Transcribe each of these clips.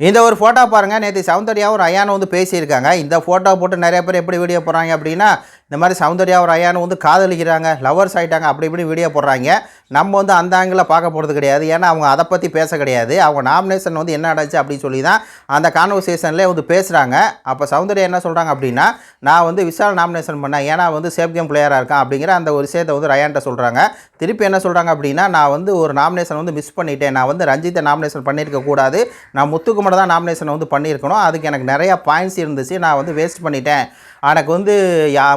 இந்த ஒரு ஃபோட்டோ பாருங்கள். நேற்று சௌந்தர்யாவும் ரயானும் வந்து பேசியிருக்காங்க. இந்த ஃபோட்டோ போட்டு நிறைய பேர் எப்படி வீடியோ போடுறாங்க அப்படின்னா, இந்த மாதிரி சௌந்தர்யாவும் ரயானும் வந்து காதலிக்கிறாங்க, லவர்ஸ் ஆகிட்டாங்க, அப்படி இப்படி வீடியோ போடுறாங்க. நம்ம வந்து அந்த ஆங்கிளில் பார்க்க போகிறது கிடையாது. ஏன்னா அவங்க அதை பற்றி பேச கிடையாது. அவங்க நாமினேஷன் வந்து என்ன ஆச்சு அப்படின்னு சொல்லி தான் அந்த கான்வர்சேஷன்லேயே வந்து பேசுகிறாங்க. அப்போ சௌந்தர்யா என்ன சொல்கிறாங்க அப்படின்னா, நான் வந்து விஷால் நாமினேஷன் பண்ணேன், ஏன்னா வந்து சேஃப் கேம் பிளேயராக இருக்கான் அப்படிங்கிற அந்த ஒரு விஷயத்தை வந்து ரயான்ட்ட சொல்கிறாங்க. திருப்பி என்ன சொல்கிறாங்க அப்படின்னா, நான் வந்து ஒரு நாமினேஷன் வந்து மிஸ் பண்ணிட்டேன், நான் வந்து ரஞ்சித்தை நாமினேஷன் பண்ணியிருக்க கூடாது, நான் முத்துக்குமார் தான் நாமினேஷன் வந்து பண்ணியிருக்கணும், அதுக்கு எனக்கு நிறையா பாயிண்ட்ஸ் இருந்துச்சு, நான் வந்து வேஸ்ட் பண்ணிட்டேன், எனக்கு வந்து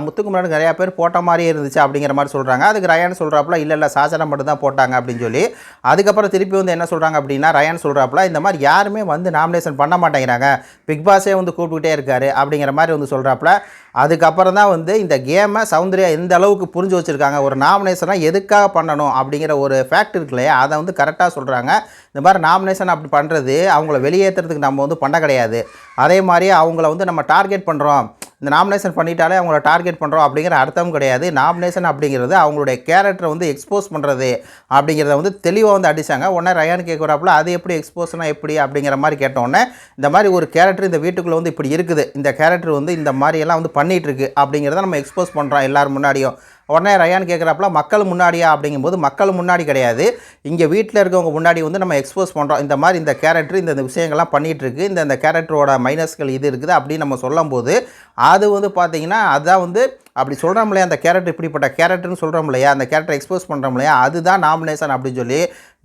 முத்துக்குமாருக்கு நிறையா பேர் போட்ட மாதிரியே இருந்துச்சு அப்படிங்கிற மாதிரி சொல்கிறாங்க. அதுக்கு ரயான் சொல்கிறாப்புல இல்லை சாசனம் மட்டும் தான் போட்டாங்க அப்படின்னு சொல்லி. அதுக்கப்புறம் திருப்பி வந்து என்ன சொல்கிறாங்க அப்படின்னா, ரயான் சொல்கிறாப்புல இந்த மாதிரி யாருமே வந்து நாமினேஷன் பண்ண மாட்டேங்கிறாங்க, பிக் பாஸே வந்து கூப்பிட்டுக்கிட்டே இருக்காரு அப்படிங்கிற மாதிரி வந்து சொல்கிறாப்புல. அதுக்கப்புறம் தான் வந்து இந்த கேமை சௌந்தர்யா எந்த அளவுக்கு புரிஞ்சு வச்சுருக்காங்க, ஒரு நாமினேஷனாக எதுக்காக பண்ணணும் அப்படிங்கிற ஒரு ஃபேக்ட் இருக்கு இல்லையா, அதை வந்து கரெக்டாக சொல்கிறாங்க. இந்த மாதிரி நாமினேஷன் அப்படி பண்ணுறது அவங்கள வெளியேற்றுறதுக்கு நம்ம வந்து பண்ண கிடையாது. அதே மாதிரி அவங்கள வந்து நம்ம டார்கெட் பண்ணுறோம், இந்த நாமினேஷன் பண்ணிட்டாலே அவங்கள டார்கெட் பண்ணுறோம் அப்படிங்கிற அர்த்தம் கிடையாது. நாமினேஷன் அப்படிங்கிறது அவங்களுடைய கேரக்டரை வந்து எக்ஸ்போஸ் பண்ணுறது அப்படிங்கிறத வந்து தெளிவாக வந்து அடித்தாங்க. உடனே ரயான் கேட்குறாப்புல அது எப்படி எக்ஸ்போஸ்னா எப்படி அப்படிங்கிற மாதிரி கேட்டோடனே, இந்த மாதிரி ஒரு கேரக்டர் இந்த வீட்டுக்குள்ளே வந்து இப்படி இருக்குது, இந்த கேரக்டர் வந்து இந்த மாதிரியெல்லாம் வந்து பண்ணிகிட்ருக்கு அப்படிங்கிறத நம்ம எக்ஸ்போஸ் பண்ணுறோம் எல்லோரும் முன்னாடியும். உடனே ரயான் கேட்குறாப்புல மக்கள் முன்னாடியா அப்படிங்கும்போது, மக்கள் முன்னாடி கிடையாது, இங்கே வீட்டில் இருக்கவங்க முன்னாடி வந்து நம்ம எக்ஸ்போஸ் பண்ணுறோம், இந்த மாதிரி இந்த கேரக்டர் இந்த விஷயங்கள்லாம் பண்ணிகிட்ருக்கு, இந்த கேரக்டரோட மைனஸ்கள் இது இருக்குது அப்படின்னு நம்ம சொல்லும்போது, அது வந்து பார்த்திங்கன்னா அதுதான் வந்து அப்படி சொல்கிறோம் இல்லையா, அந்த கேரக்டர் இப்படிப்பட்ட கேரக்டர்னு சொல்கிறோம் இல்லையா, அந்த கேரக்டர் எக்ஸ்போஸ் பண்ணுறோம் இல்லையா, அதுதான் நாமினேஷன் அப்படின்னு சொல்லி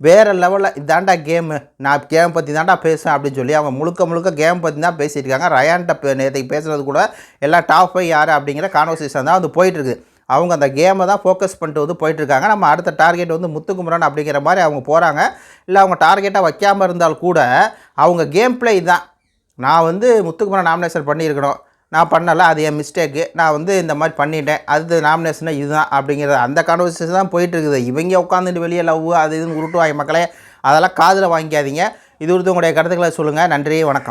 வேறு லெவலில் இதாண்டா கேமு, நான் கேம் பற்றி தாண்டா பேசுவேன் அப்படின்னு சொல்லி அவங்க முழுக்க கேம் பற்றி தான் பேசியிருக்காங்க. ரயான்கிட்ட நேற்றைக்கு பேசுகிறது கூட எல்லாம் டாப் 5 யார் அப்படிங்கிற கான்வர்சேஷன் தான் வந்து போயிட்டுருக்கு. அவங்க அந்த கேமை தான் ஃபோக்கஸ் பண்ணிட்டு வந்து போயிட்டுருக்காங்க. நம்ம அடுத்த டார்கெட் வந்து முத்துக்குமரன் அப்படிங்கிற மாதிரி அவங்க போகிறாங்க. இல்லை அவங்க டார்கெட்டாக வைக்காமல் இருந்தால் கூட அவங்க கேம் பிளே தான், நான் வந்து முத்துக்குமரன் நாமினேஷன் பண்ணியிருக்கணும், நான் பண்ணலை, அது என் மிஸ்டேக்கு, நான் வந்து இந்த மாதிரி பண்ணிட்டேன், அது நாமினேஷனாக இதுதான் அப்படிங்கிறது அந்த கான்வர்சேஷன் தான் போயிட்டுருக்குது. இவங்க உட்காந்துட்டு வெளியே லவ் அது இதுன்னு உருட்டுவாங்க மக்களே, அதெல்லாம் காதில் வாங்கிக்காதீங்க. இது உங்களுடைய கருத்துக்களை சொல்லுங்கள். நன்றி, வணக்கம்.